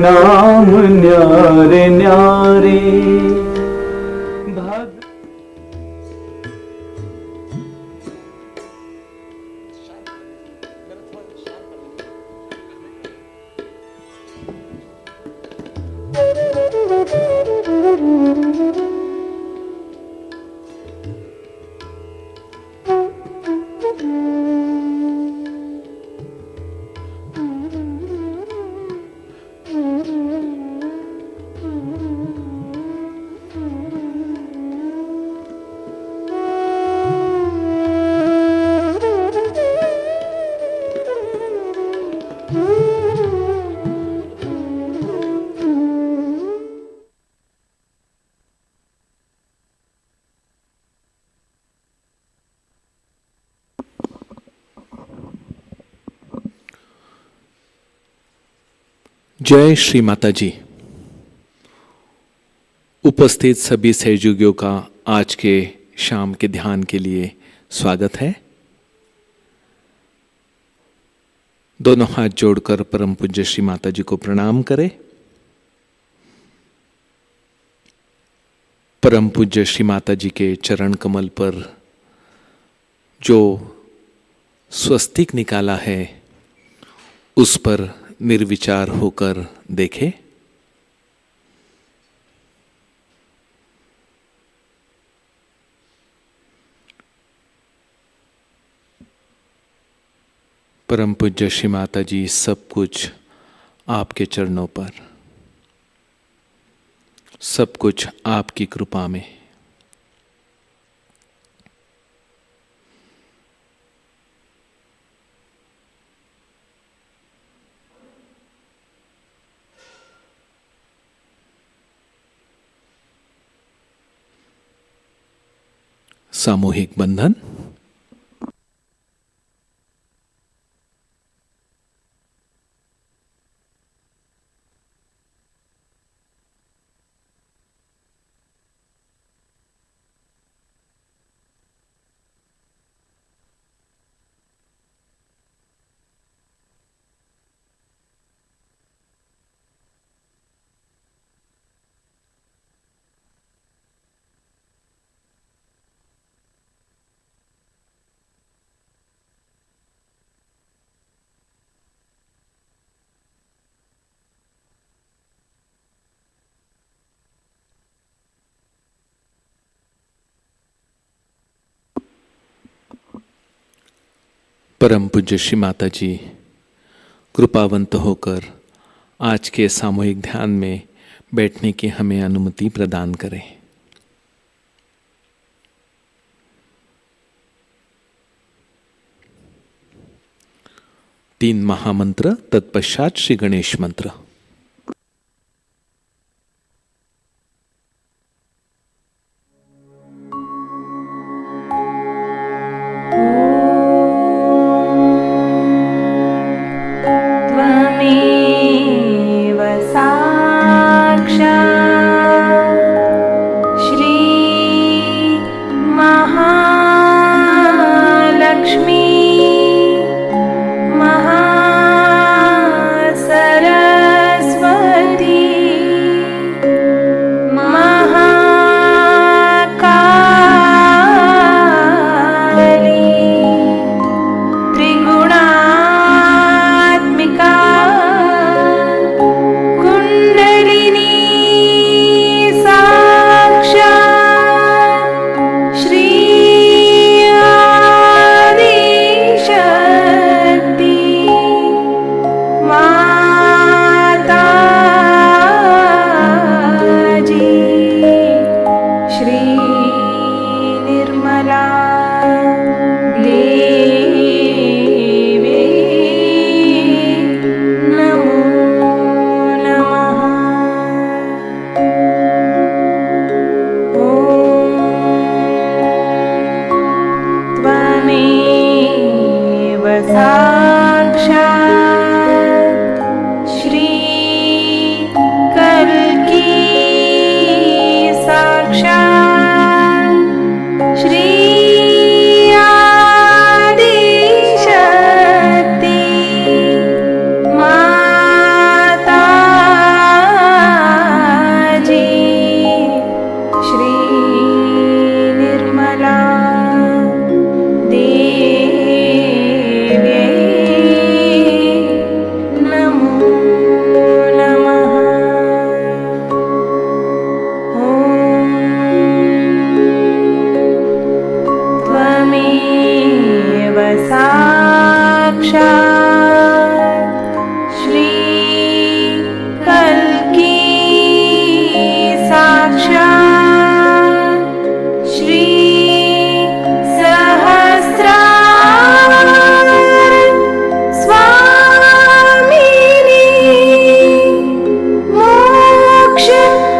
नाम न्यारे न्यारे। जय श्री माताजी। उपस्थित सभी सहयोगियों का आज के शाम के ध्यान के लिए स्वागत है। दोनों हाथ जोड़कर परम पूज्य श्री माताजी को प्रणाम करें। परम पूज्य श्री माताजी के चरण कमल पर जो स्वस्तिक निकाला है उस पर निर्विचार होकर देखें। परम पूज्य श्री माता जी, सब कुछ आपके चरणों पर, सब कुछ आपकी कृपा में। सामूहिक बंधन। परम पूज्य श्री माता जी कृपावंत होकर आज के सामूहिक ध्यान में बैठने की हमें अनुमति प्रदान करें। तीन महामंत्र, तत्पश्चात श्री गणेश मंत्र। साक्षात् श्री कल्की साक्षात् श्री सहस्रार स्वामिनी मोक्ष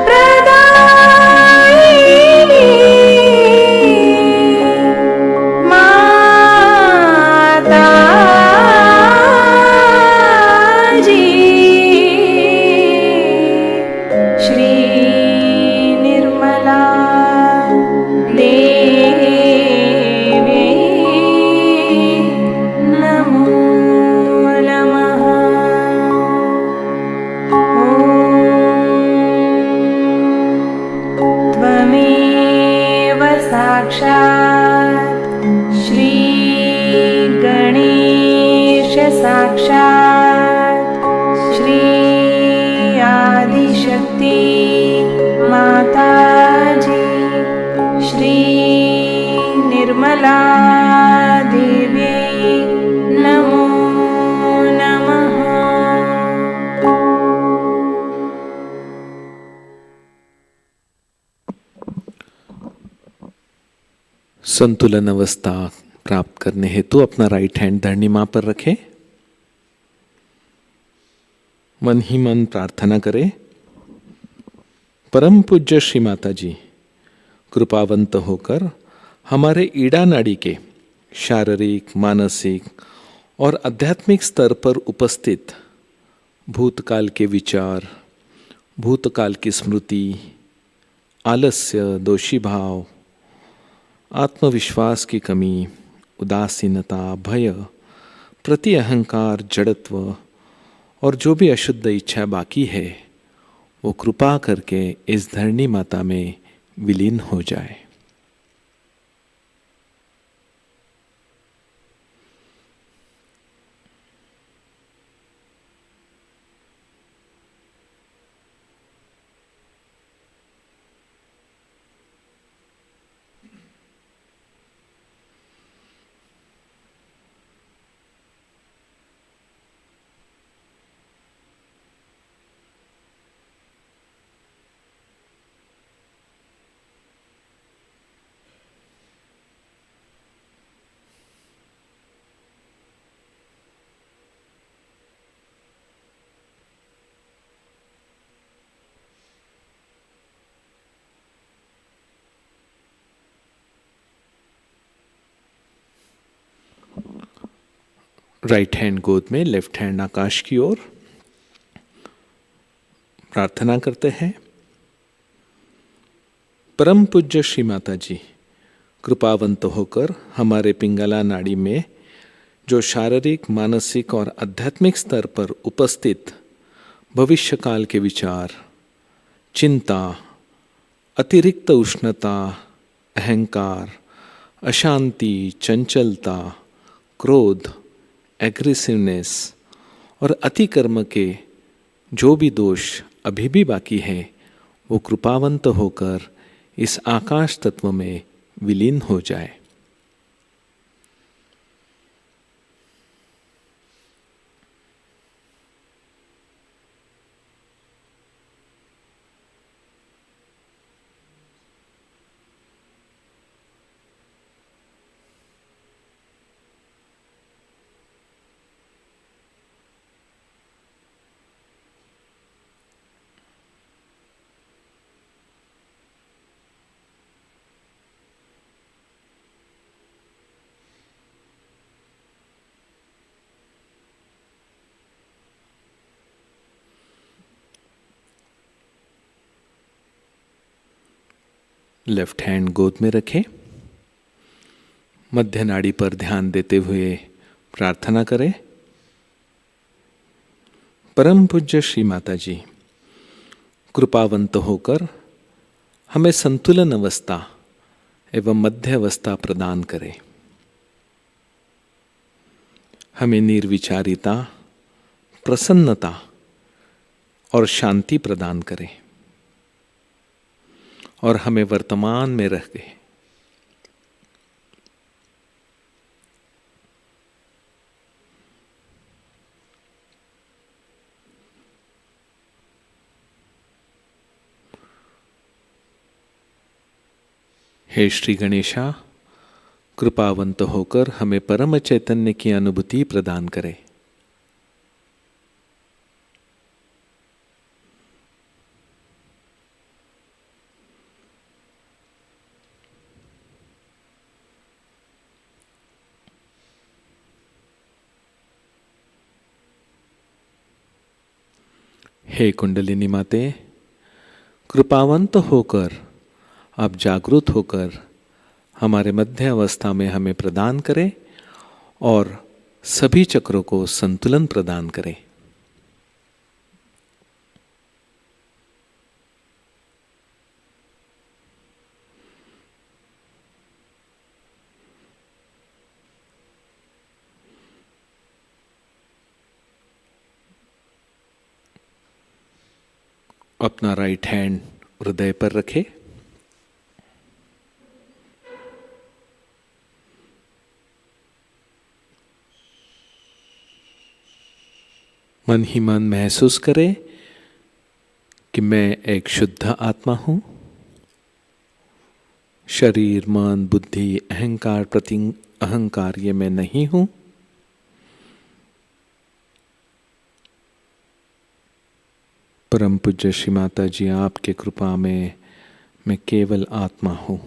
प्रदायिनी माताजी श्री निर्मला देवी नमो नमः। त्वमेव साक्षात् श्री गणेश साक्षात् श्री आदिशक्ति माताजी श्री निर्मला देवी नमो नमः। संतुलन अवस्था प्राप्त करने हेतु अपना राइट हैंड धरनी मां पर रखें। मन ही मन प्रार्थना करें, परम पूज्य श्री माता जी कृपावंत होकर हमारे ईड़ा नाड़ी के शारीरिक, मानसिक और आध्यात्मिक स्तर पर उपस्थित भूतकाल के विचार, भूतकाल की स्मृति, आलस्य, दोषी भाव, आत्मविश्वास की कमी, उदासीनता, भय, प्रति अहंकार, जड़त्व और जो भी अशुद्ध इच्छा बाकी है वो कृपा करके इस धरणी माता में विलीन हो जाए। राइट हैंड गोद में, लेफ्ट हैंड आकाश की ओर। प्रार्थना करते हैं, परम पूज्य श्री माता जी कृपावंत होकर हमारे पिंगला नाड़ी में जो शारीरिक, मानसिक और आध्यात्मिक स्तर पर उपस्थित भविष्य काल के विचार, चिंता, अतिरिक्त उष्णता, अहंकार, अशांति, चंचलता, क्रोध, एग्रेसिवनेस और अतिकर्म के जो भी दोष अभी भी बाकी है वो कृपावंत होकर इस आकाश तत्व में विलीन हो जाए। लेफ्ट हैंड गोद में रखें, मध्य नाड़ी पर ध्यान देते हुए प्रार्थना करें, परम पूज्य श्री माता जी कृपावंत होकर हमें संतुलन अवस्था एवं मध्य अवस्था प्रदान करें। हमें निर्विचारिता, प्रसन्नता और शांति प्रदान करें और हमें वर्तमान में रह गए। हे श्री गणेशा, कृपावंत होकर हमें परम चैतन्य की अनुभूति प्रदान करें। हे कुंडलिनी माते, कृपावंत होकर आप जागृत होकर हमारे मध्य अवस्था में हमें प्रदान करें और सभी चक्रों को संतुलन प्रदान करें। अपना राइट हैंड हृदय पर रखें। मन ही मन महसूस करें कि मैं एक शुद्ध आत्मा हूं। शरीर, मन, बुद्धि, अहंकार, अहंकार ये मैं नहीं हूं। परम पूज्य श्री माता जी, आपके कृपा में मैं केवल आत्मा हूं।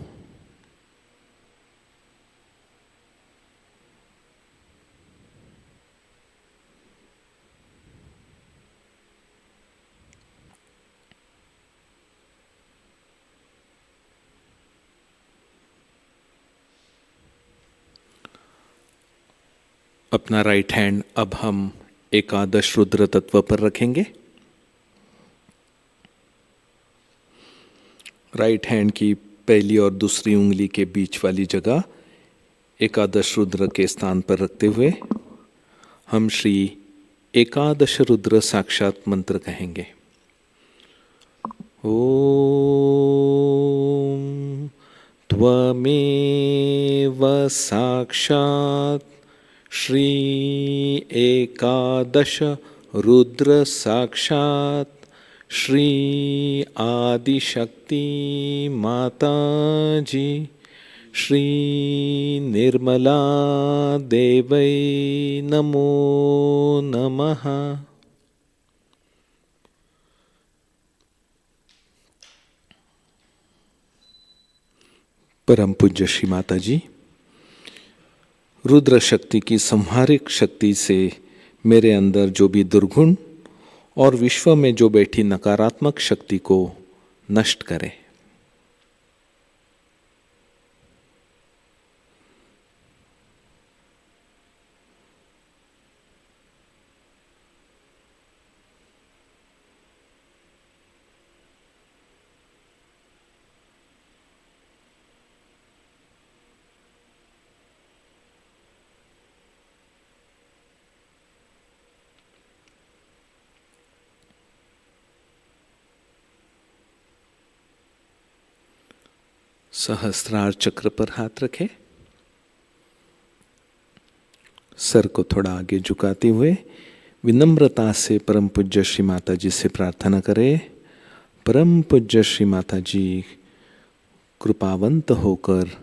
अपना राइट हैंड अब हम एकादश रुद्र तत्व पर रखेंगे। राइट हैंड की पहली और दूसरी उंगली के बीच वाली जगह एकादश रुद्र के स्थान पर रखते हुए हम श्री एकादश रुद्र साक्षात मंत्र कहेंगे। ओम त्वमेव साक्षात् श्री एकादश रुद्र साक्षात् श्री आदिशक्ति माताजी श्री निर्मला देवै नमो नमः। परम पूज्य श्री माता जी, रुद्र शक्ति की संहारिक शक्ति से मेरे अंदर जो भी दुर्गुण और विश्व में जो बैठी नकारात्मक शक्ति को नष्ट करें। सहस्त्रार चक्र पर हाथ रखें। सर को थोड़ा आगे झुकाते हुए विनम्रता से परम पूज्य श्री माता जी से प्रार्थना करें। परम पूज्य श्री माता जी, कृपावंत होकर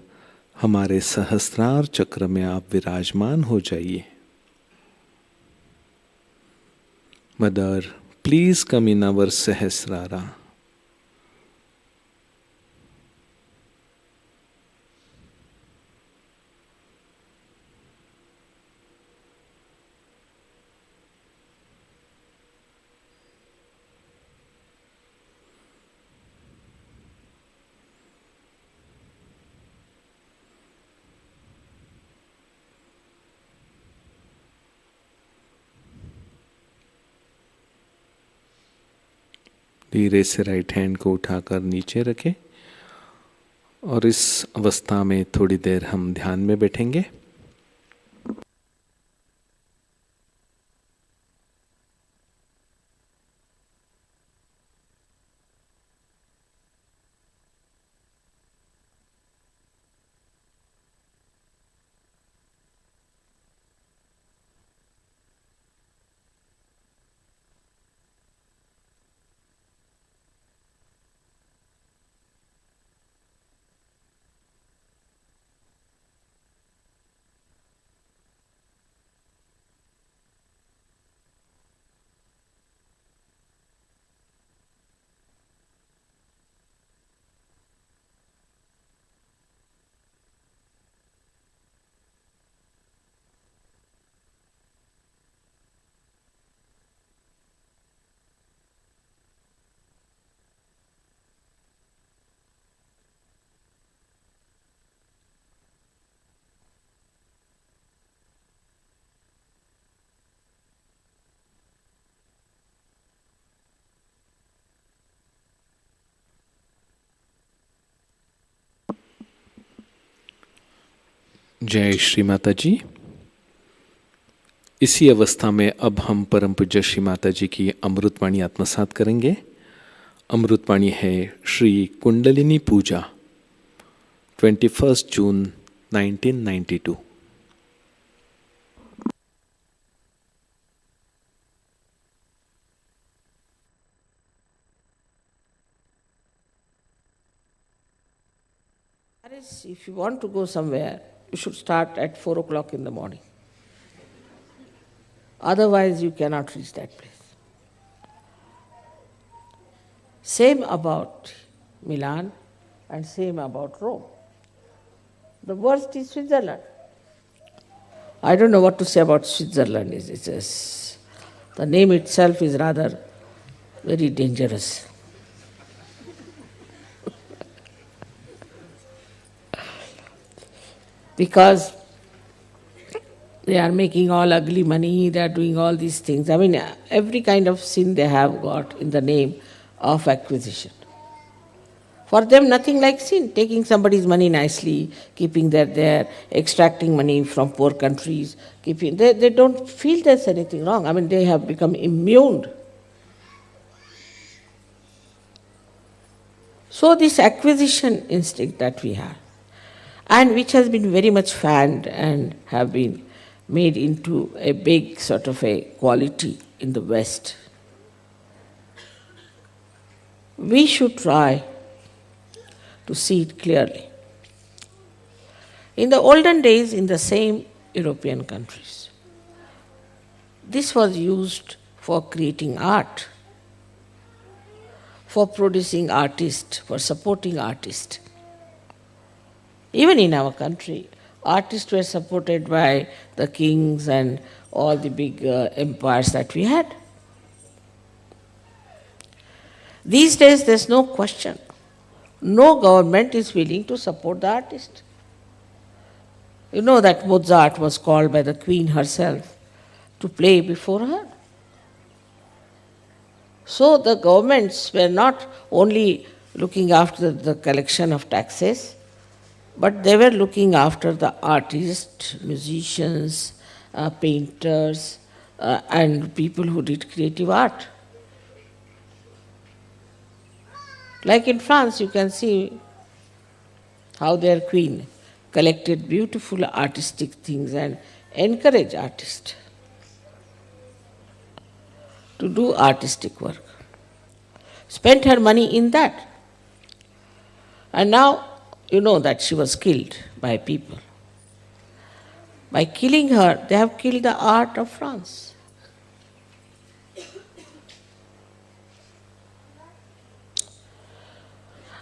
हमारे सहस्त्रार चक्र में आप विराजमान हो जाइए। Mother, please come in our Sahasrara. धीरे से राइट हैंड को उठाकर नीचे रखें और इस अवस्था में थोड़ी देर हम ध्यान में बैठेंगे। जय श्री माता जी। इसी अवस्था में अब हम परम पूज्य श्री माता जी की अमृतवाणी आत्मसात करेंगे। अमृतवाणी है श्री कुंडलिनी पूजा, 21 जून 1992। If you want to go somewhere, you should start at 4 o'clock in the morning. Otherwise, you cannot reach that place. Same about Milan and same about Rome. The worst is Switzerland. I don't know what to say about Switzerland. The name itself is rather very dangerous. Because they are making all ugly money, they are doing all these things. I mean, every kind of sin they have got in the name of acquisition. For them, nothing like sin, taking somebody's money nicely, keeping that there, extracting money from poor countries, they don't feel there's anything wrong. I mean, they have become immune. So this acquisition instinct that we have, and which has been very much fanned and have been made into a big sort of a quality in the West. We should try to see it clearly. In the olden days, in the same European countries, this was used for creating art, for producing artists, for supporting artists. Even in our country, artists were supported by the kings and all the big empires that we had. These days, there's no question. No government is willing to support the artist. You know that Mozart was called by the Queen herself to play before her. So the governments were not only looking after the collection of taxes, but they were looking after the artists, musicians, painters, and people who did creative art. Like in France, you can see how their queen collected beautiful artistic things and encouraged artists to do artistic work. Spent her money in that. And now, you know that she was killed by people. By killing her, they have killed the art of France.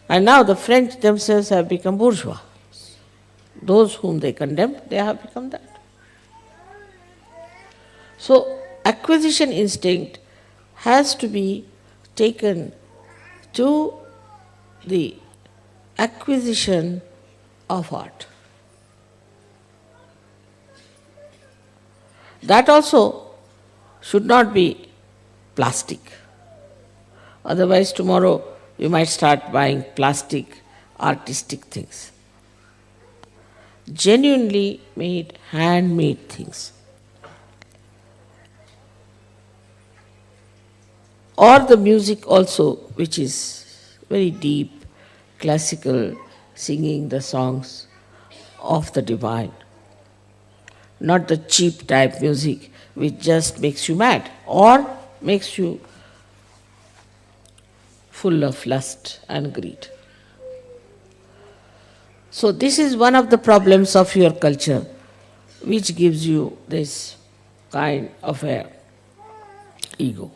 And now the French themselves have become bourgeois. Those whom they condemned, they have become that. So, acquisition instinct has to be taken to the acquisition of art. That also should not be plastic. Otherwise, tomorrow you might start buying plastic, artistic things. Genuinely made, handmade things. Or the music also, which is very deep, classical, singing the songs of the divine. Not the cheap type music which just makes you mad or makes you full of lust and greed. So this is one of the problems of your culture, which gives you this kind of a ego.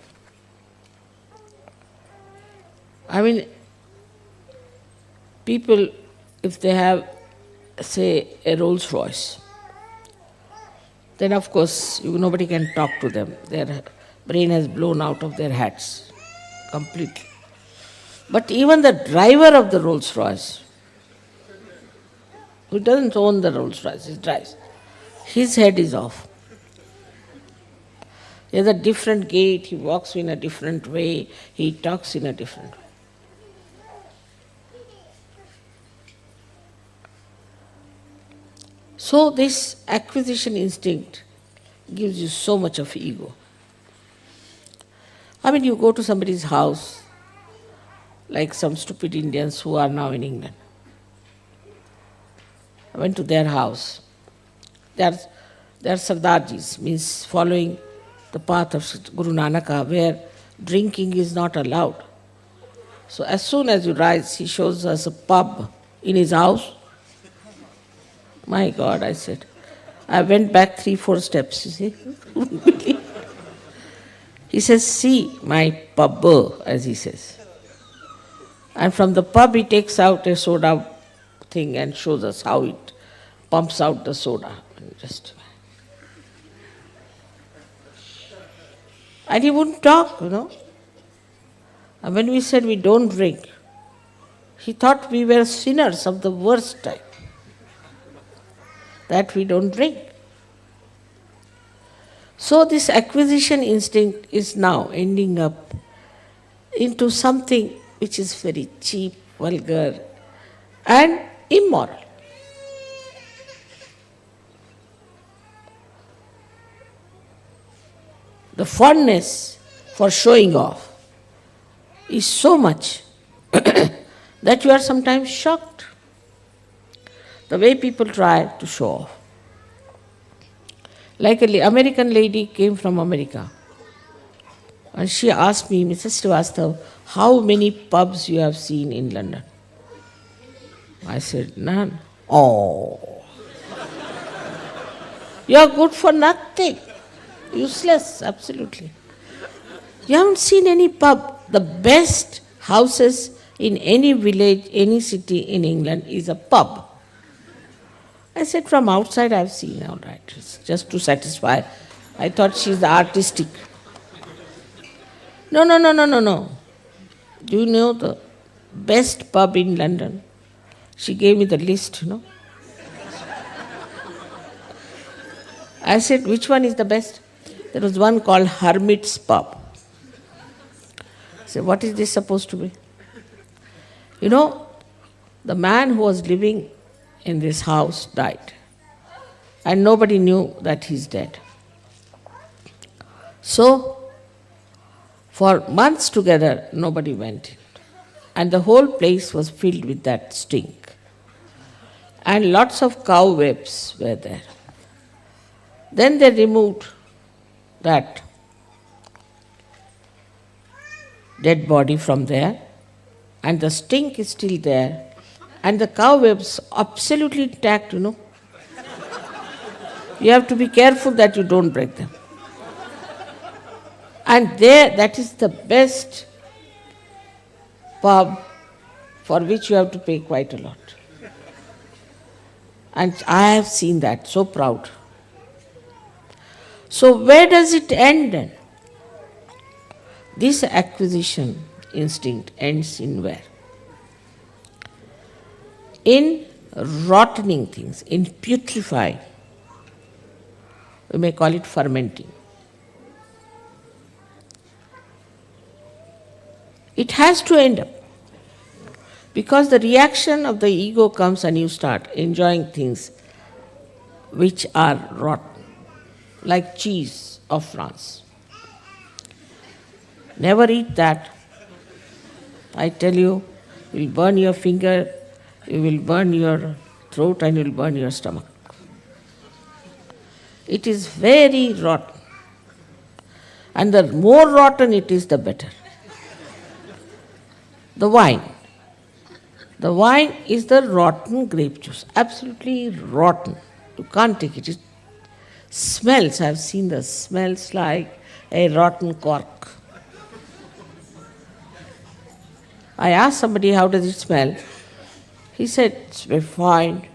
I mean, people, if they have, say, a Rolls Royce, then of course nobody can talk to them. Their brain has blown out of their heads completely. But even the driver of the Rolls Royce, who doesn't own the Rolls Royce, he drives, his head is off. He has a different gait, he walks in a different way, he talks in a different way. So this acquisition instinct gives you so much of ego. I mean, you go to somebody's house, like some stupid Indians who are now in England. I went to their house. They are Sardarjis, means following the path of Guru Nanaka, where drinking is not allowed. So as soon as you rise, he shows us a pub in his house. My God, I said. I went back 3-4 steps, you see. He says, see my pub, as he says. And from the pub he takes out a soda thing and shows us how it pumps out the soda. And he wouldn't talk, And when we said we don't drink, he thought we were sinners of the worst type, that we don't drink. So this acquisition instinct is now ending up into something which is very cheap, vulgar, and immoral. The fondness for showing off is so much that you are sometimes shocked the way people try to show off. Like an American lady came from America and she asked me, Mrs. Srivastav, how many pubs you have seen in London? I said, none. Oh, you are good for nothing. Useless, absolutely. You haven't seen any pub. The best houses in any village, any city in England is a pub. I said, from outside I've seen, all right, just to satisfy. I thought she's artistic. No. Do you know the best pub in London? She gave me the list, I said, which one is the best? There was one called Hermit's Pub. I said, what is this supposed to be? The man who was living in this house died. And nobody knew that he's dead. So, for months together, nobody went in. And the whole place was filled with that stink. And lots of cobwebs were there. Then they removed that dead body from there, and the stink is still there, and the cobwebs absolutely intact, You have to be careful that you don't break them. And there, that is the best pub for which you have to pay quite a lot. And I have seen that, so proud. So where does it end then? This acquisition instinct ends in where? In rottening things, in putrefying. We may call it fermenting. It has to end up. Because the reaction of the ego comes and you start enjoying things which are rotten, like cheese of France. Never eat that. I tell you, you will burn your finger, you will burn your throat, and you will burn your stomach. It is very rotten. And the more rotten it is, the better. The wine. The wine is the rotten grape juice, absolutely rotten. You can't take it. It smells, I've seen the smells like a rotten cork. I asked somebody, how does it smell? He said, it's very fine.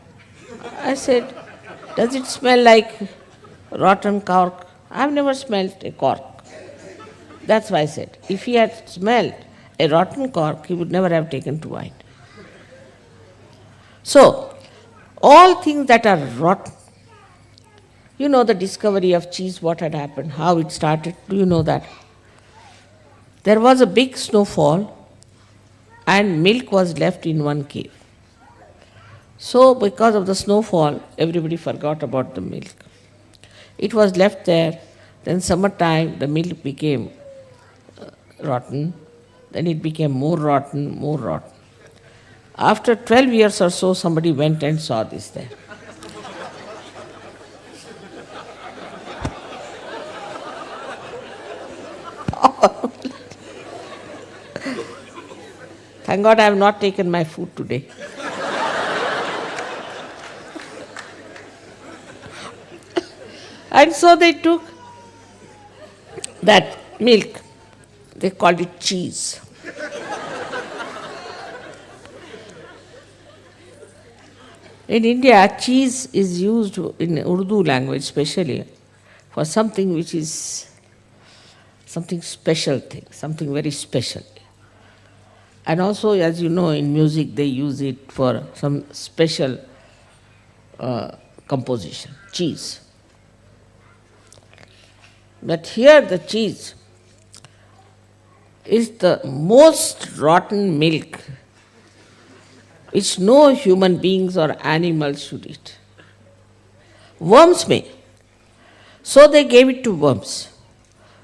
I said, does it smell like rotten cork? I've never smelled a cork. That's why I said, if he had smelled a rotten cork, he would never have taken to wine. So, all things that are rotten, the discovery of cheese, what had happened, how it started, do you know that? There was a big snowfall and milk was left in one cave. So because of the snowfall, everybody forgot about the milk. It was left there. Then summertime, the milk became rotten. Then it became more rotten, more rotten. After 12 years or so, somebody went and saw this there. Thank God I have not taken my food today. And so they took that milk, they called it cheese. In India, cheese is used in Urdu language especially for something which is something special thing, something very special. And also, as you know, in music they use it for some special composition, cheese. But here the cheese is the most rotten milk which no human beings or animals should eat. Worms may. So they gave it to worms.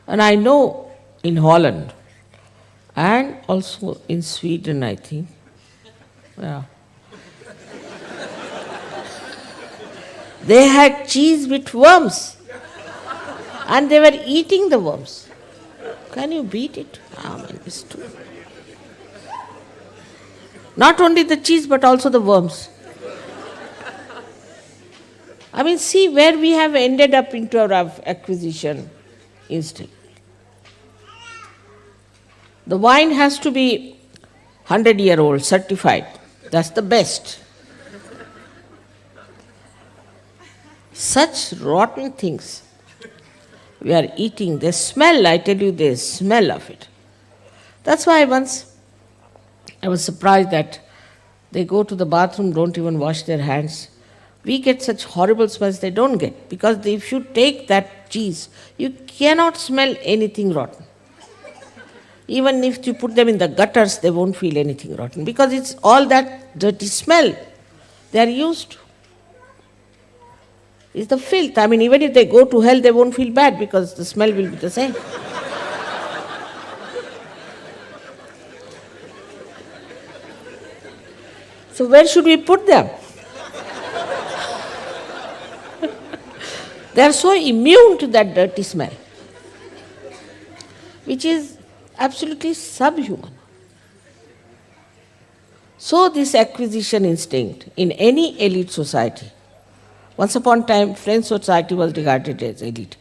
And I know in Holland and also in Sweden, I think, yeah, they had cheese with worms. And they were eating the worms. Can you beat it? Man, it's true. Not only the cheese, but also the worms. I mean, see where we have ended up into our acquisition instinct. The wine has to be 100-year-old, certified. That's the best. Such rotten things we are eating, they smell, I tell you, they smell of it. That's why once I was surprised that they go to the bathroom, don't even wash their hands. We get such horrible smells they don't get. Because if you take that cheese, you cannot smell anything rotten. Even if you put them in the gutters, they won't feel anything rotten. Because it's all that dirty smell they are used to. It's the filth. I mean, even if they go to hell, they won't feel bad because the smell will be the same. So where should we put them? They are so immune to that dirty smell, which is absolutely subhuman. So this acquisition instinct in any elite society, once upon a time, French society was regarded as elite.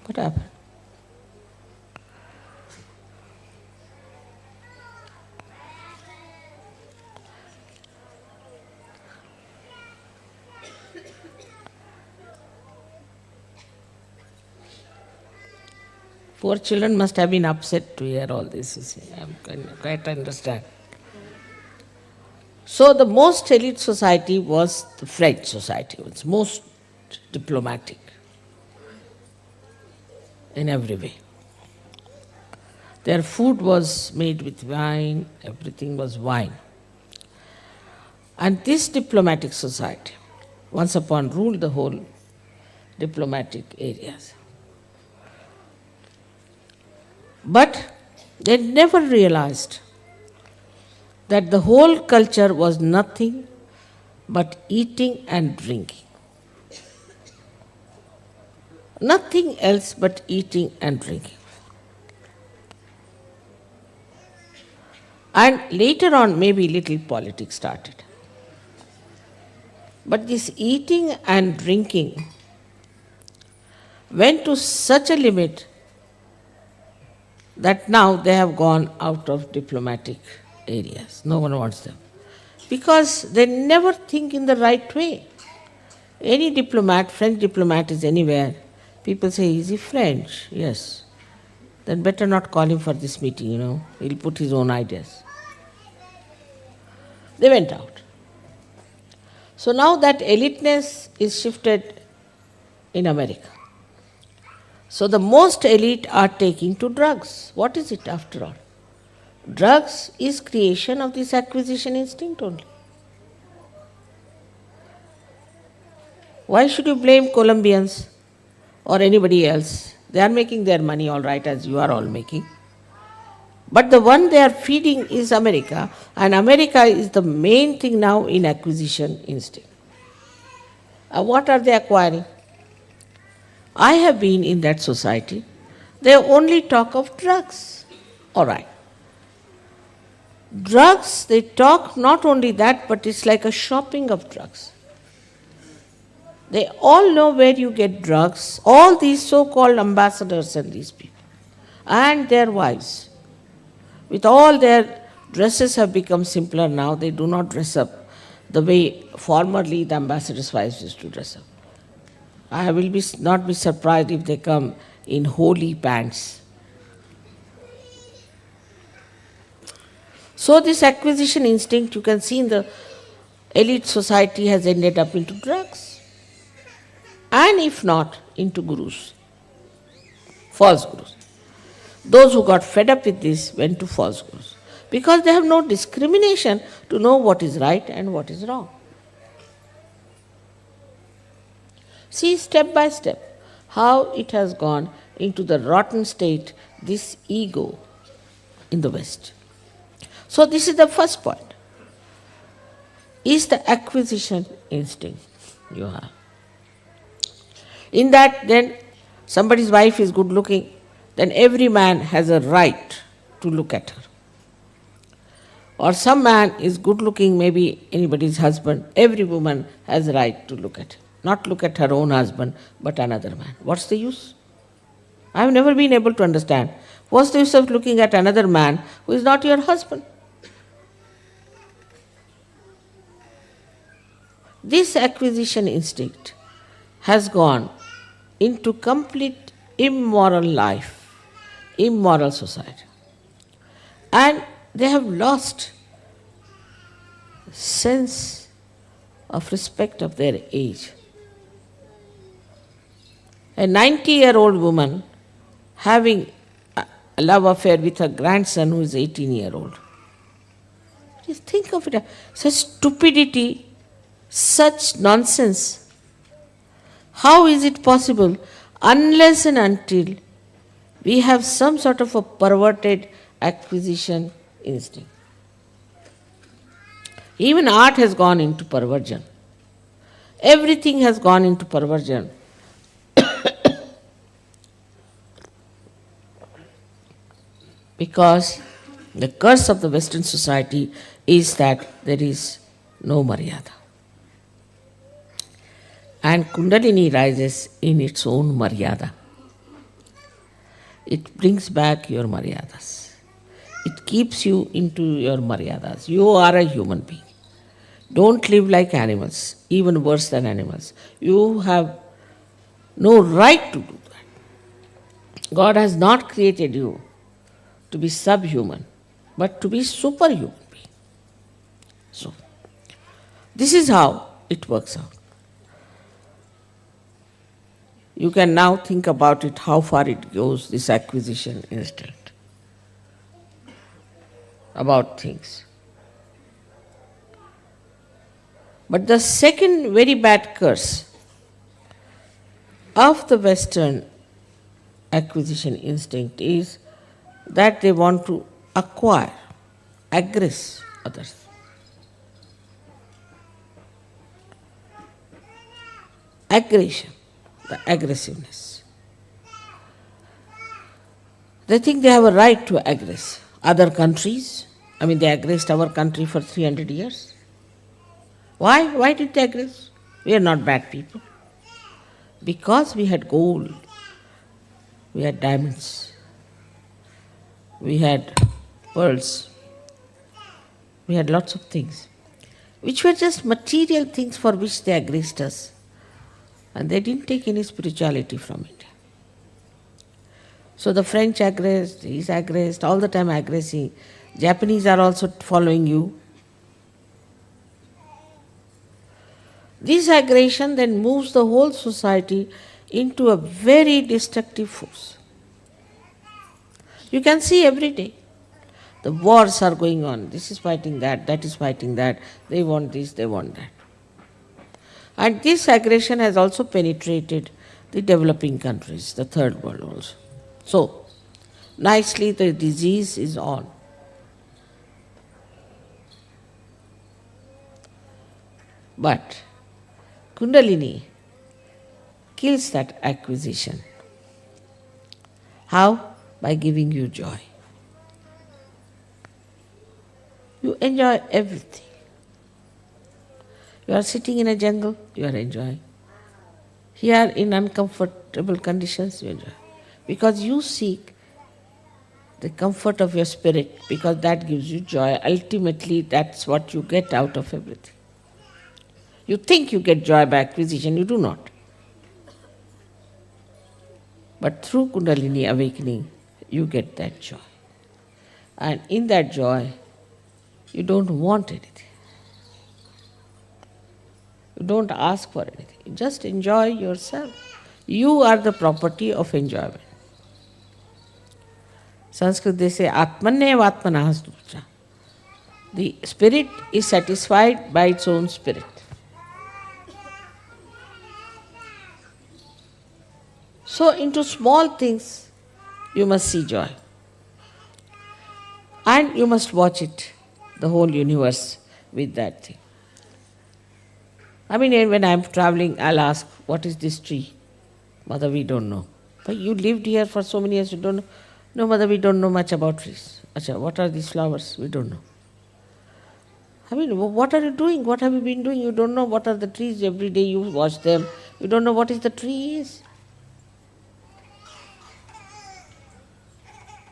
What happened? Poor children must have been upset to hear all this, you see. I quite understand. So the most elite society was the French society. It was most diplomatic in every way. Their food was made with wine, everything was wine. And this diplomatic society, once upon, ruled the whole diplomatic areas. But they never realized that the whole culture was nothing but eating and drinking. Nothing else but eating and drinking. And later on, maybe little politics started. But this eating and drinking went to such a limit that now they have gone out of diplomatic areas. No one wants them. Because they never think in the right way. Any diplomat, French diplomat is anywhere, people say, is he French? Yes. Then better not call him for this meeting, He'll put his own ideas. They went out. So now that eliteness is shifted in America. So the most elite are taking to drugs. What is it after all? Drugs is creation of this acquisition instinct only. Why should you blame Colombians or anybody else? They are making their money all right, as you are all making. But the one they are feeding is America, and America is the main thing now in acquisition instinct. What are they acquiring? I have been in that society. They only talk of drugs. All right. Drugs, they talk not only that, but it's like a shopping of drugs. They all know where you get drugs, all these so-called ambassadors and these people, and their wives. With all their dresses have become simpler now, they do not dress up the way formerly the ambassadors' wives used to dress up. I will not be surprised if they come in holy pants. So this acquisition instinct, you can see in the elite society, has ended up into drugs. And if not, into gurus, false gurus. Those who got fed up with this went to false gurus, because they have no discrimination to know what is right and what is wrong. See step by step how it has gone into the rotten state, this ego in the West. So this is the first point, is the acquisition instinct you have. In that, then, somebody's wife is good looking, then every man has a right to look at her. Or some man is good looking, maybe anybody's husband, every woman has a right to look at him. Not look at her own husband, but another man. What's the use? I have never been able to understand. What's the use of looking at another man who is not your husband? This acquisition instinct has gone into complete immoral life, immoral society. And they have lost sense of respect of their age. A 90-year-old woman having a love affair with her grandson who is 18-year-old. Just think of it, such stupidity, such nonsense. How is it possible unless and until we have some sort of a perverted acquisition instinct? Even art has gone into perversion. Everything has gone into perversion. Because the curse of the Western society is that there is no Maryada. And Kundalini rises in its own Maryada. It brings back your Maryadas. It keeps you into your Maryadas. You are a human being. Don't live like animals, even worse than animals. You have no right to do that. God has not created you to be subhuman, but to be superhuman being. So, this is how it works out. You can now think about it, how far it goes, this acquisition instinct, about things. But the second very bad curse of the Western acquisition instinct is that they want to acquire, aggress others. Aggression, the aggressiveness. They think they have a right to aggress other countries. I mean, they aggressed our country for 300 years. Why? Why did they aggress? We are not bad people. Because we had gold, we had diamonds, we had pearls, we had lots of things, which were just material things for which they aggressed us. And they didn't take any spirituality from it. So the French aggressed, he's aggressed, all the time aggressing. Japanese are also following you. This aggression then moves the whole society into a very destructive force. You can see every day. The wars are going on. This is fighting that is fighting that. They want this, they want that. And this aggression has also penetrated the developing countries, the third world also. So, nicely the disease is on. But Kundalini kills that acquisition. How? By giving you joy. You enjoy everything. You are sitting in a jungle, you are enjoying. Here in uncomfortable conditions, you enjoy. Because you seek the comfort of your spirit, because that gives you joy. Ultimately, that's what you get out of everything. You think you get joy by acquisition, you do not. But through Kundalini awakening, you get that joy. And in that joy, you don't want anything. You don't ask for anything. You just enjoy yourself. You are the property of enjoyment. Sanskrit they say, Atmanne Atmanah Stucha. The spirit is satisfied by its own spirit. So into small things you must see joy. And you must watch it, the whole universe, with that thing. I mean, when I'm traveling, I'll ask, what is this tree? Mother, we don't know. But you lived here for so many years, you don't know. No, Mother, we don't know much about trees. Achha, what are these flowers? We don't know. I mean, what are you doing? What have you been doing? You don't know what are the trees. Every day you watch them. You don't know what is the tree is.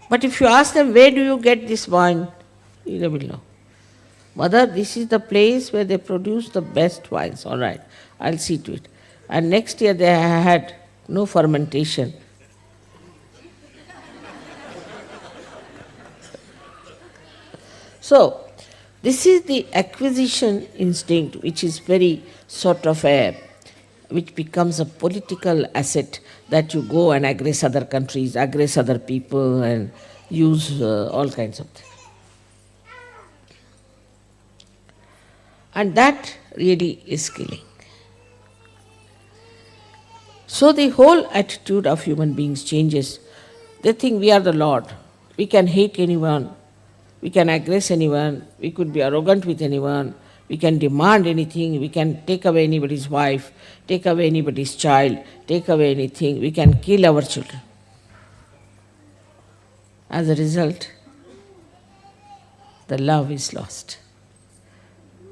But if you ask them, where do you get this wine? They will know. Mother, this is the place where they produce the best wines. All right, I'll see to it. And next year they had no fermentation. So, this is the acquisition instinct, which is very sort of which becomes a political asset, that you go and aggress other countries, aggress other people, and use all kinds of things. And that really is killing. So the whole attitude of human beings changes. They think we are the Lord. We can hate anyone. We can aggress anyone. We could be arrogant with anyone. We can demand anything. We can take away anybody's wife, take away anybody's child, take away anything. We can kill our children. As a result, the love is lost.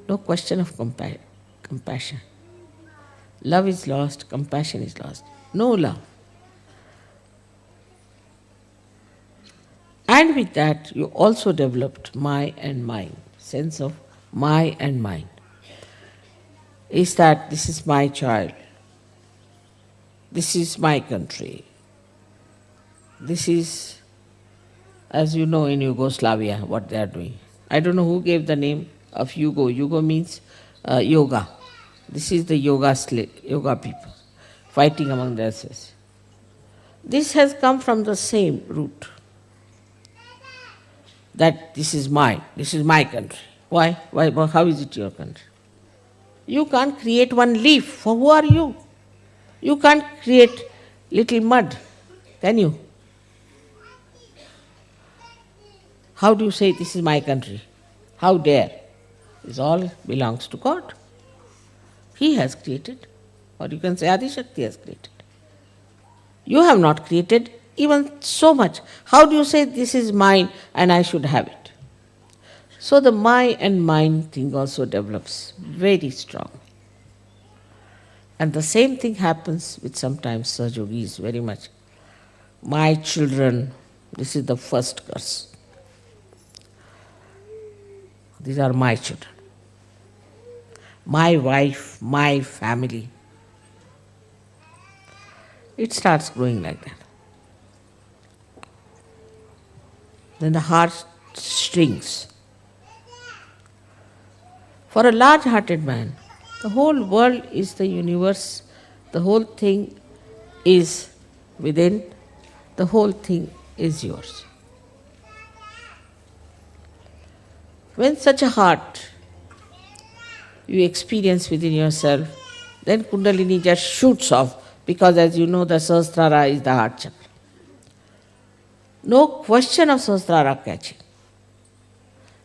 No question of compassion. Love is lost, compassion is lost. No love. And with that, you also developed my and mine, sense of my and mine. Is that this is my child, this is my country, this is, as you know in Yugoslavia, what they are doing. I don't know who gave the name of Yugo. Yugo means yoga. This is the yoga people fighting among themselves. This has come from the same root. That this is mine, this is my country. Why? How is it your country? You can't create one leaf. For who are you? You can't create little mud, can you? How do you say this is my country? How dare? This all belongs to God. He has created. Or you can say Adi Shakti has created. You have not created even so much. How do you say this is mine and I should have it? So the my and mine thing also develops very strong. And the same thing happens with sometimes Sahajogis very much. My children, this is the first curse. These are my children. My wife, my family. It starts growing like that. Then the heart shrinks. For a large-hearted man, the whole world is the universe, the whole thing is within, the whole thing is yours. When such a heart you experience within yourself, then Kundalini just shoots off, because as you know, the Sahasrara is the heart chakra. No question of Sahasrara catching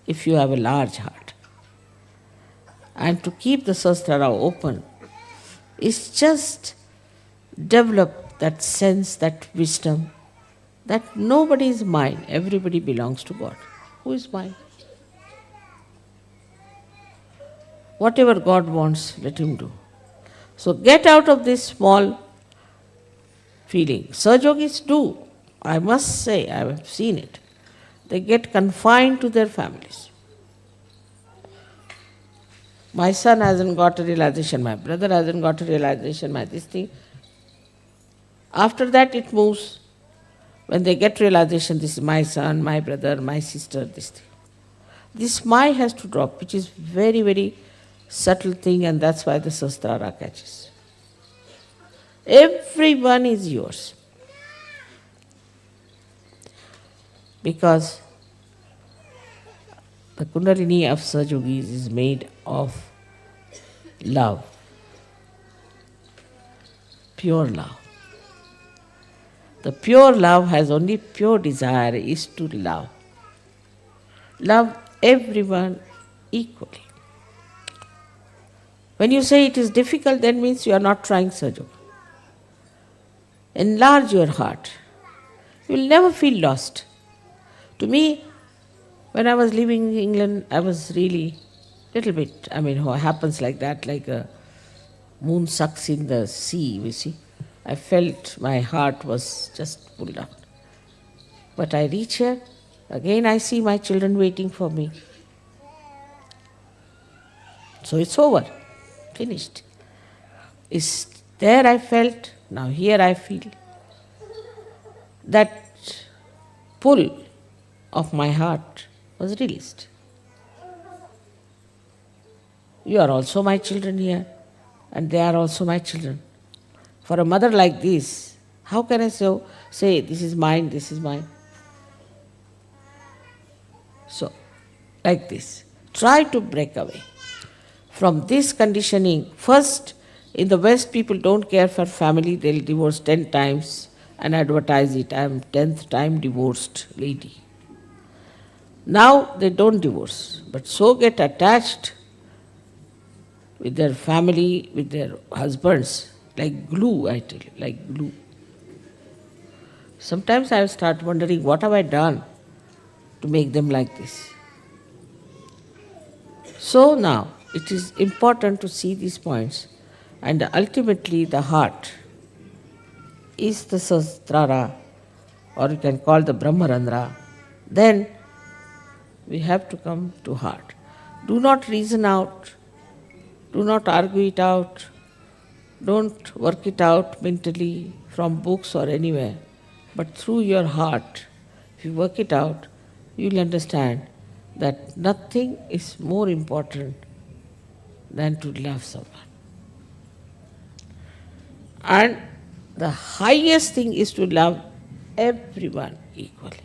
if you have a large heart. And to keep the Sahasrara open is just develop that sense, that wisdom, that nobody is mine, everybody belongs to God. Who is mine? Whatever God wants, let Him do. So get out of this small feeling. Sahajogis do, I must say, I have seen it. They get confined to their families. My son hasn't got a realization, my brother hasn't got a realization, my this thing. After that it moves. When they get realization, this is my son, my brother, my sister, this thing. This my has to drop, which is very, very subtle thing, and that's why the Sahasrara catches. Everyone is yours. Because the Kundalini of Sahajogis is made of love, pure love. The pure love has only pure desire, is to love. Love everyone equally. When you say it is difficult, that means you are not trying Sahaja. Enlarge your heart. You will never feel lost. To me, when I was living in England, I was really little bit, what happens like that, like a moon sucks in the sea, you see. I felt my heart was just pulled out. But I reach here, again I see my children waiting for me. So it's over, finished. It's there I felt, now here I feel. That pull of my heart was released. You are also my children here, and they are also my children. For a mother like this, how can I say, this is mine, this is mine? So, like this, try to break away from this conditioning. First, in the West, people don't care for family, they'll divorce 10 times and advertise it. I am 10th time divorced lady. Now they don't divorce, but so get attached with their family, with their husbands, like glue, I tell you, like glue. Sometimes I start wondering, what have I done to make them like this? So now, it is important to see these points, and ultimately the heart is the Sahasrara, or you can call the Brahmarandra. Then we have to come to heart. Do not reason out, do not argue it out, don't work it out mentally from books or anywhere, but through your heart. If you work it out, you will understand that nothing is more important than to love someone. And the highest thing is to love everyone equally.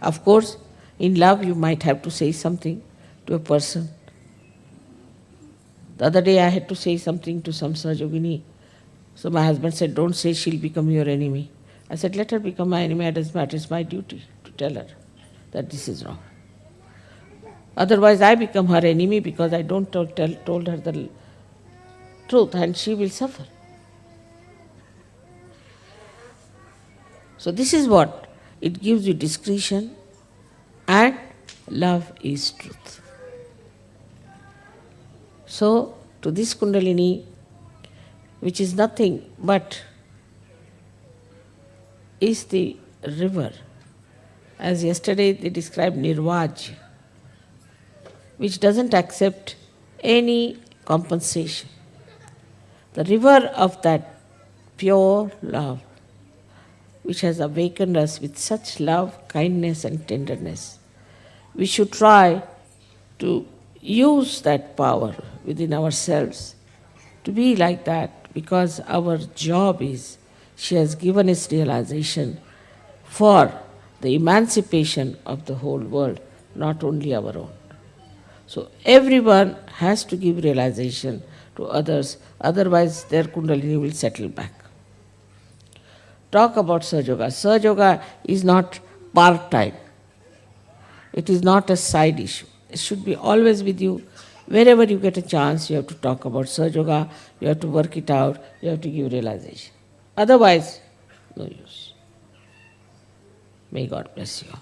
Of course, in love you might have to say something to a person. The other day I had to say something to some Sahajogini. So my husband said, don't say she'll become your enemy. I said, let her become my enemy, it doesn't matter, it's my duty to tell her that this is wrong. Otherwise I become her enemy because I don't told her the truth, and she will suffer. So this is what, it gives you discretion, and love is truth. So, to this Kundalini, which is nothing but is the river, as yesterday they described Nirvaj, which doesn't accept any compensation. The river of that pure love, which has awakened us with such love, kindness and tenderness. We should try to use that power within ourselves to be like that, because our job is, she has given us realization for the emancipation of the whole world, not only our own. So everyone has to give realization to to others, otherwise their kundalini will settle back. Talk about Sahajayoga. Sahajayoga is not part-time. It is not a side issue. It should be always with you. Wherever you get a chance, you have to talk about Sahajayoga, you have to work it out, you have to give realization. Otherwise, no use. May God bless you all.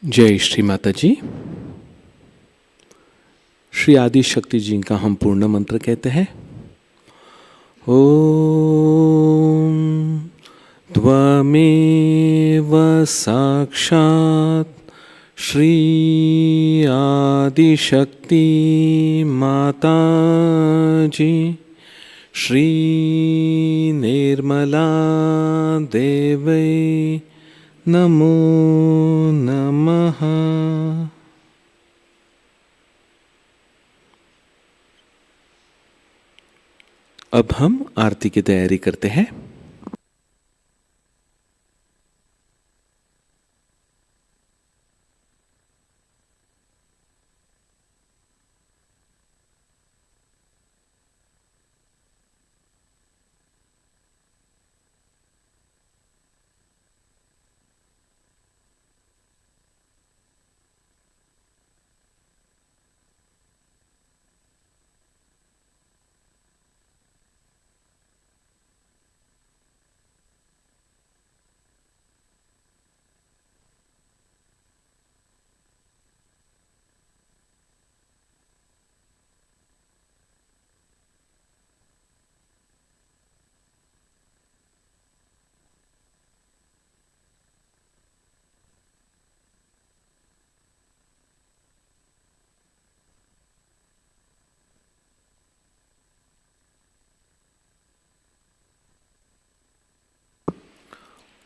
जय श्री माताजी। श्री आदि शक्ति जी का हम पूर्ण मंत्र कहते हैं। ओम त्वमेव साक्षात् श्री आदिशक्ति माताजी, श्री निर्मला देवै नमो नमः। अब हम आरती की तैयारी करते हैं।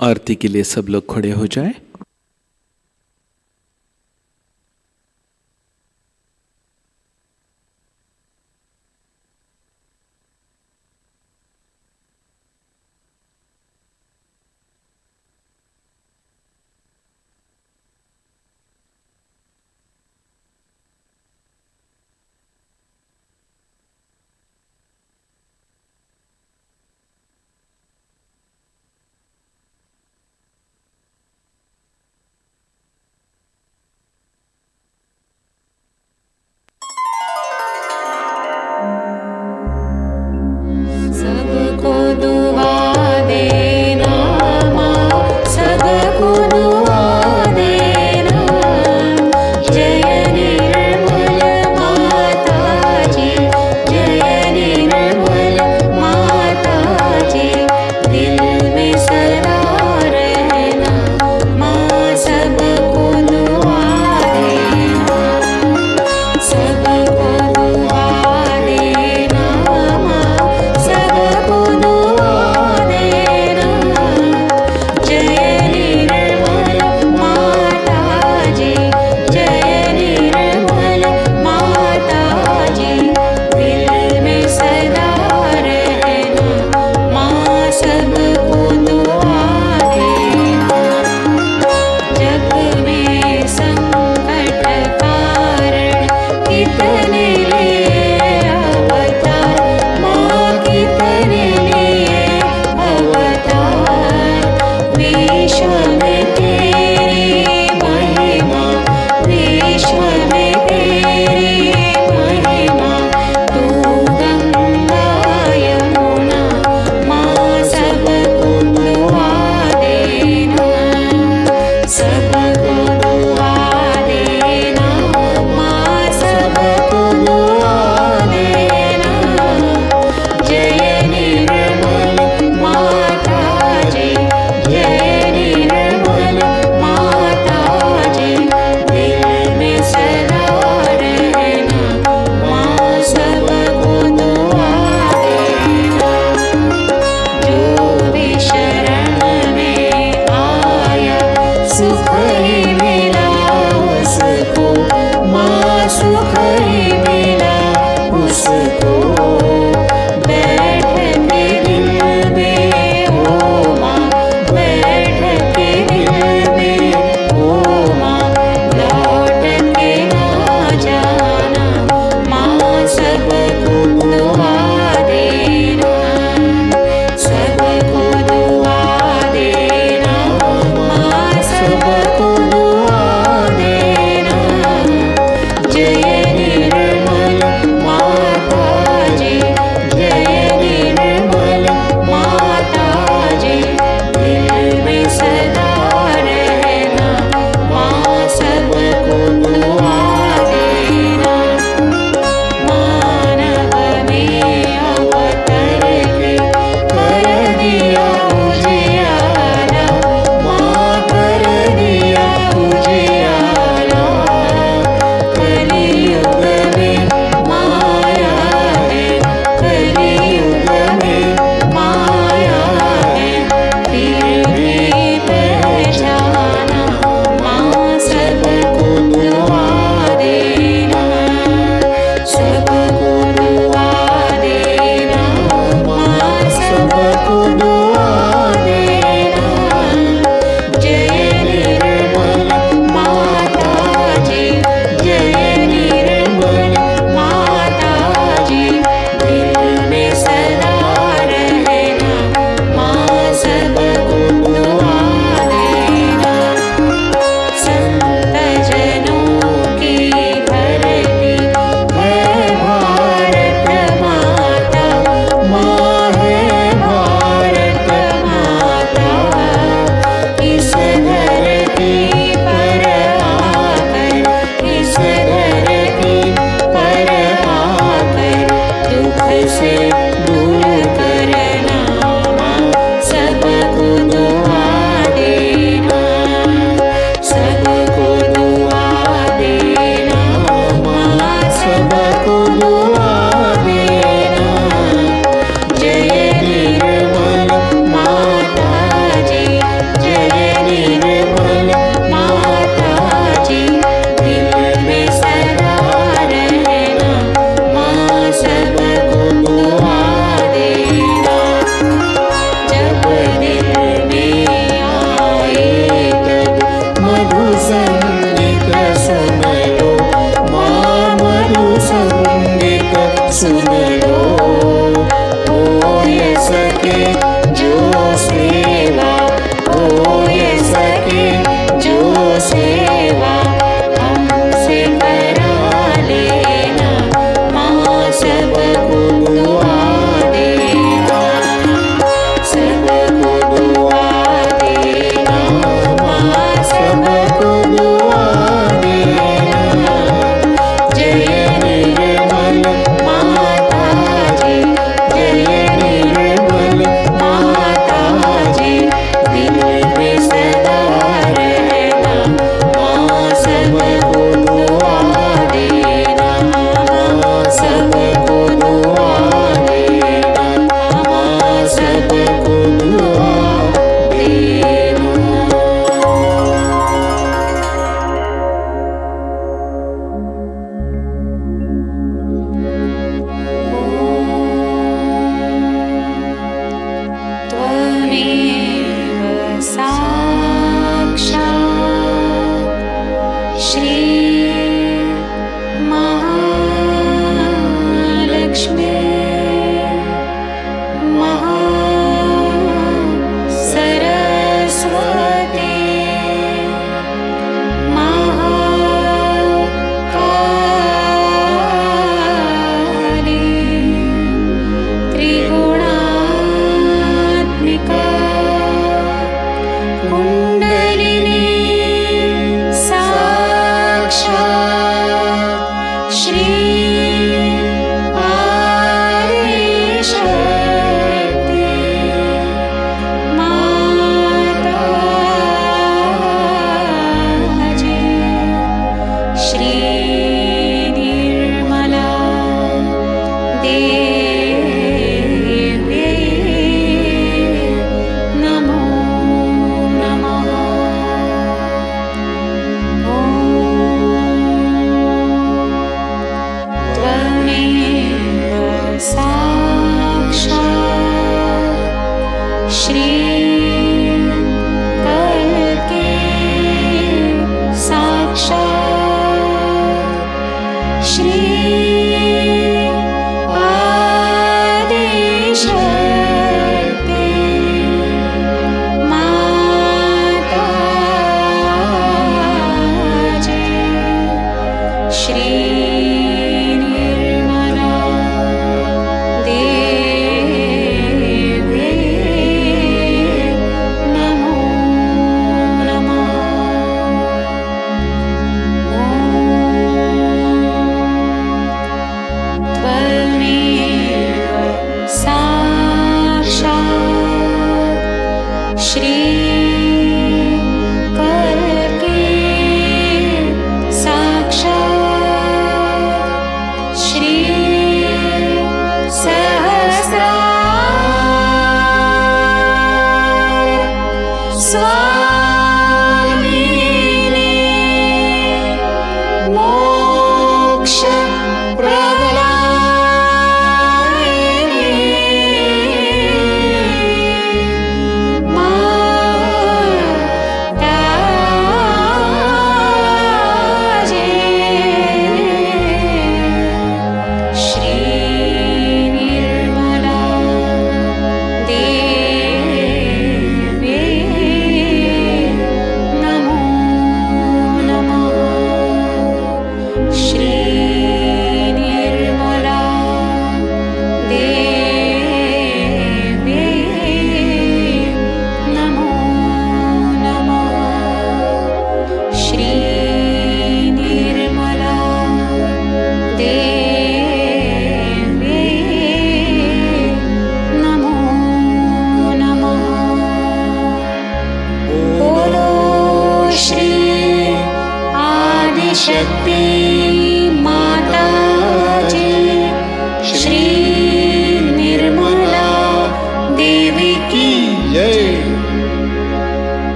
आरती के लिए सब लोग खड़े हो जाएं।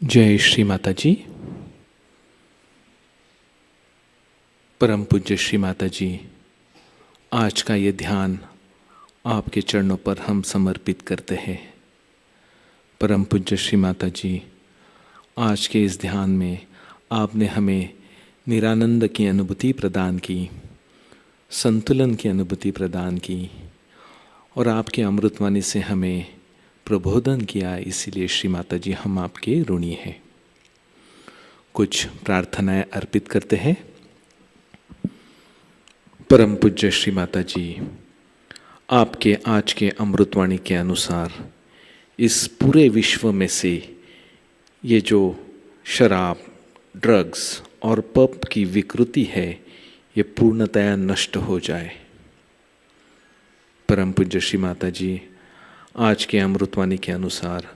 जय श्री माताजी। परम पूज्य श्री माताजी, आज का ये ध्यान आपके चरणों पर हम समर्पित करते हैं। परम पूज्य श्री माताजी, आज के इस ध्यान में आपने हमें निरानंद की अनुभूति प्रदान की, संतुलन की अनुभूति प्रदान की और आपके अमृतवाणी से हमें प्रबोधन किया। इसीलिए श्री माताजी हम आपके ऋणी हैं। कुछ प्रार्थनाएं अर्पित करते हैं। परम पूज्य श्री माताजी, आपके आज के अमृतवाणी के अनुसार इस पूरे विश्व में से ये जो शराब, ड्रग्स और पब की विकृति है ये पूर्णतया नष्ट हो जाए। परम पूज्य श्री माताजी, आज के अमृतवाणी के अनुसार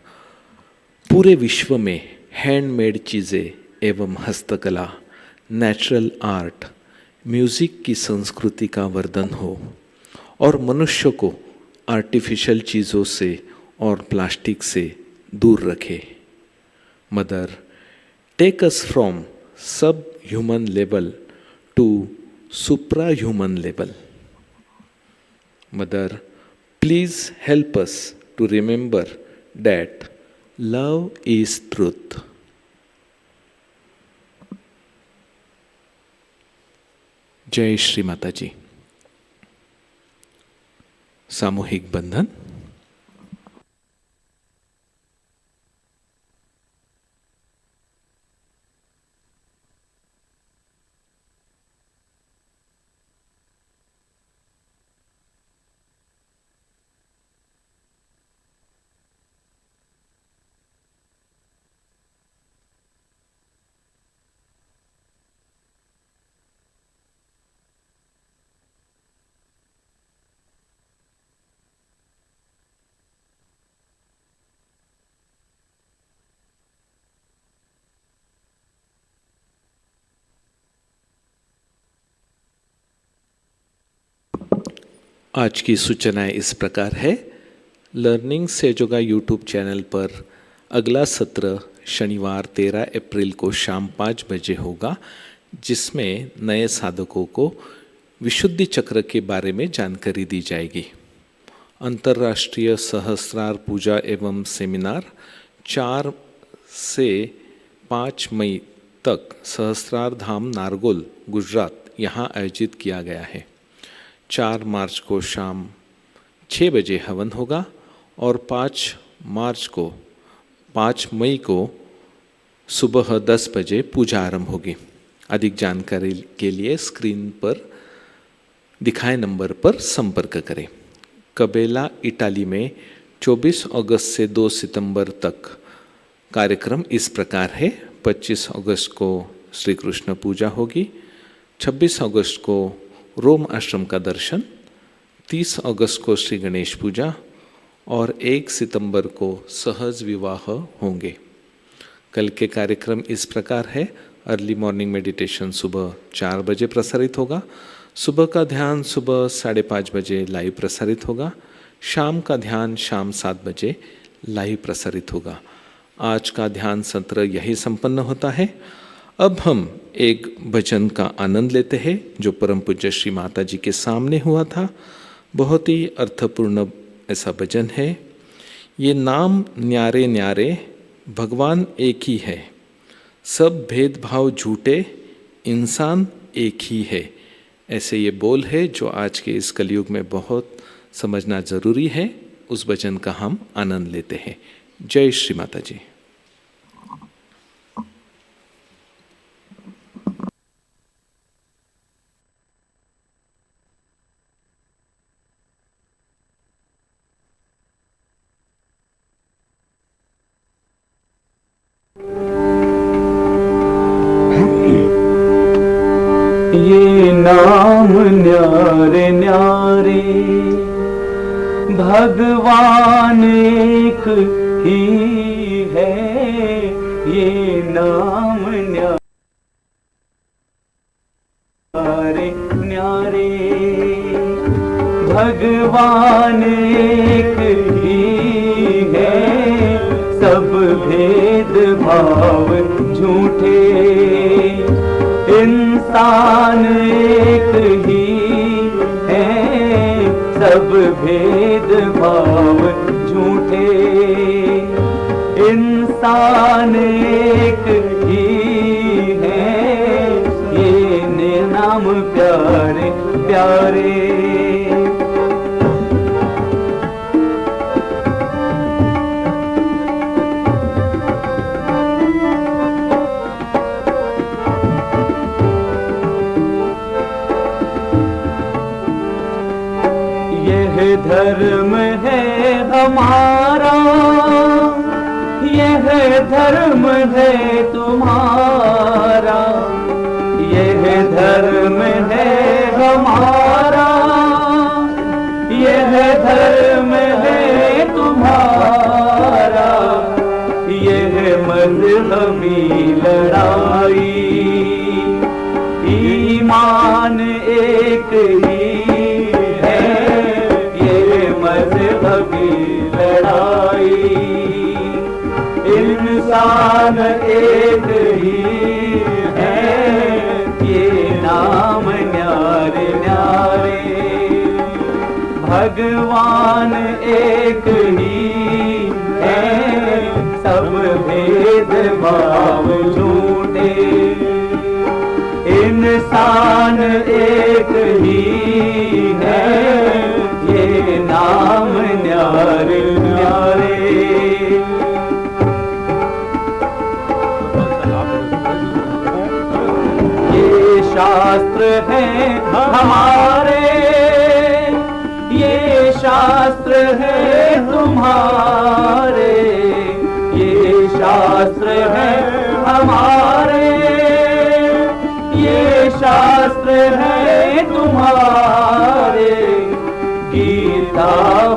पूरे विश्व में हैंडमेड चीज़ें एवं हस्तकला, नेचुरल आर्ट, म्यूज़िक की संस्कृति का वर्धन हो और मनुष्य को आर्टिफिशियल चीज़ों से और प्लास्टिक से दूर रखे। Mother, take us from sub human level to supra human level. Mother, please help us to remember that love is truth. जय श्री माताजी। सामूहिक बंधन। आज की सूचनाएं इस प्रकार है। लर्निंग सहाजा यूट्यूब चैनल पर अगला सत्र शनिवार 13 अप्रैल को शाम 5 बजे होगा, जिसमें नए साधकों को विशुद्धि चक्र के बारे में जानकारी दी जाएगी। अंतर्राष्ट्रीय सहस्रार पूजा एवं सेमिनार 4 से 5 मई तक सहस्रार धाम नारगोल गुजरात यहाँ आयोजित किया गया है। 4 मार्च को शाम 6 बजे हवन होगा और 5 मई को सुबह 10 बजे पूजा आरंभ होगी। अधिक जानकारी के लिए स्क्रीन पर दिखाए नंबर पर संपर्क करें। कबेला, इटाली में 24 अगस्त से 2 सितंबर तक कार्यक्रम इस प्रकार है। 25 अगस्त को श्री कृष्ण पूजा होगी, 26 अगस्त को रोम आश्रम का दर्शन, 30 अगस्त को श्री गणेश पूजा और 1 सितंबर को सहज विवाह होंगे। कल के कार्यक्रम इस प्रकार है। अर्ली मॉर्निंग मेडिटेशन सुबह 4 बजे प्रसारित होगा। सुबह का ध्यान सुबह 5:30 बजे लाइव प्रसारित होगा। शाम का ध्यान शाम 7 बजे लाइव प्रसारित होगा। आज का ध्यान सत्र यही संपन्न होता है। अब हम एक भजन का आनंद लेते हैं जो परम पूज्य श्री माताजी के सामने हुआ था। बहुत ही अर्थपूर्ण ऐसा भजन है। ये नाम न्यारे न्यारे, भगवान एक ही है, सब भेदभाव झूठे, इंसान एक ही है। ऐसे ये बोल है जो आज के इस कलयुग में बहुत समझना जरूरी है। उस भजन का हम आनंद लेते हैं। जय श्री माताजी। ये नाम न्यारे न्यारे, भगवान एक ही है। ये नाम न्यारे न्यारे, भगवान एक ही है। सब भेद भाव झूठे। इंसान एक ही है, सब भेद भाव झूठे। इंसान एक ही है, ये नाम प्यारे प्यारे। यह धर्म है हमारा, यह धर्म है तुम्हारा। यह धर्म है हमारा, यह धर्म है तुम्हारा। यह मजहबी लड़ाई, ईमान एक ही है, ये मजहबी लड़ाई। इंसान एक ही है, ये नाम न्यारे न्यारे। भगवान एक ही है, सब भेद भाव झूठे। इंसान एक ही है, ये नाम न्यारे न्यारे। ये शास्त्र हैं हमारे, ये शास्त्र है तुम्हारे। ये शास्त्र है हमारे, ये शास्त्र है तुम्हारे। गीता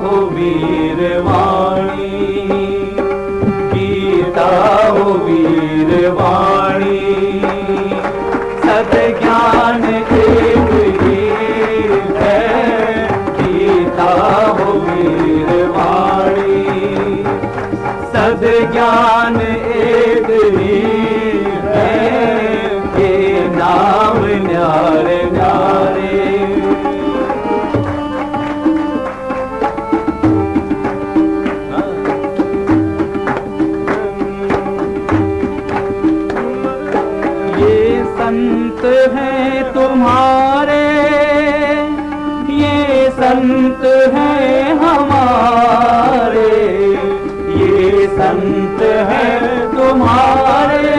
हो वीरवाणी, गीता हो वीरवाणी। सद्ज्ञान एक ही है, गीता हो वीरवाणी। सद्ज्ञान एक ही है, ये नाम न्यारे न्यारे। ये संत हैं तुम्हारे, ये संत हैं हमारे। ये संत हैं तुम्हारे,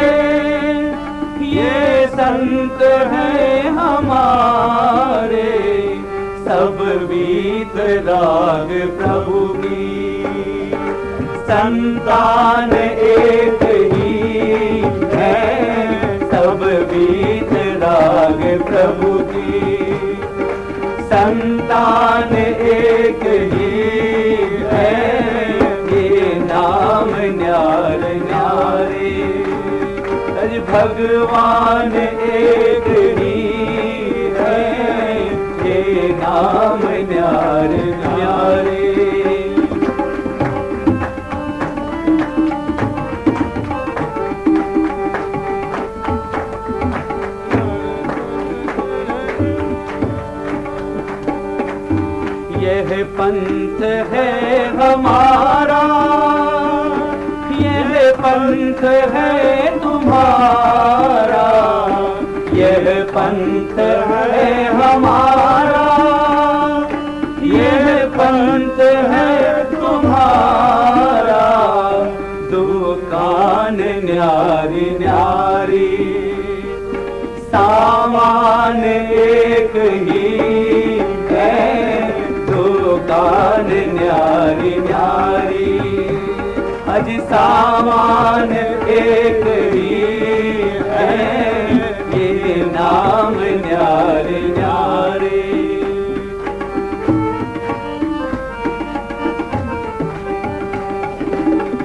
ये संत हैं हमारे। सब बीत राग प्रभु की, संतान एक ही है, सब बीत राग प्रभु की। संतान एक ही है, ये नाम न्यारे न्यारे। भगवान एक ही है, ये नाम न्यारे न्यारे। यह पंथ है हमारा, यह पंथ है तुम्हारा। यह पंथ है हमारा, यह पंथ है तुम्हारा। दुकान न्यारी न्यारी, सामान एक ही है। दुकान न्यारी न्यारी, अज सामान एक ही है, ये नाम न्यारे न्यारे।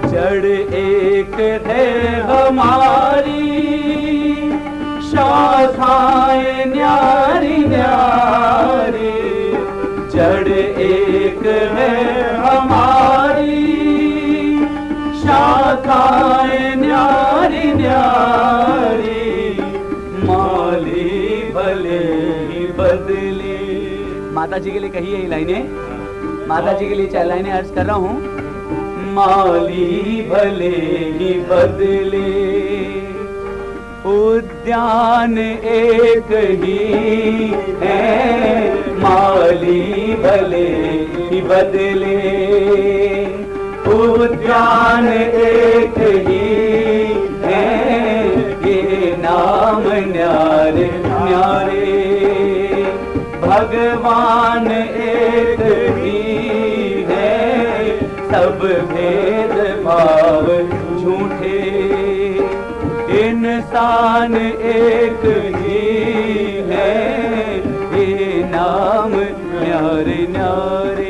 जड़ एक है हमारी, शाखाएं न्यारी न्यारी। जड़ एक है हमारी, शाखाएं न्यारी न्यारी न्यारी, माली भले ही बदले। माता जी के लिए कही है ये लाइनें, माता जी के लिए 4 लाइनें अर्ज कर रहा हूँ। माली भले ही बदले, उद्यान एक ही है, माली भले ही बदले। उद्यान एक ही है, ये नाम न्यारे न्यारे। भगवान एक ही है, सब भेद भाव झूठे। इंसान एक ही है, ये नाम न्यारे न्यारे।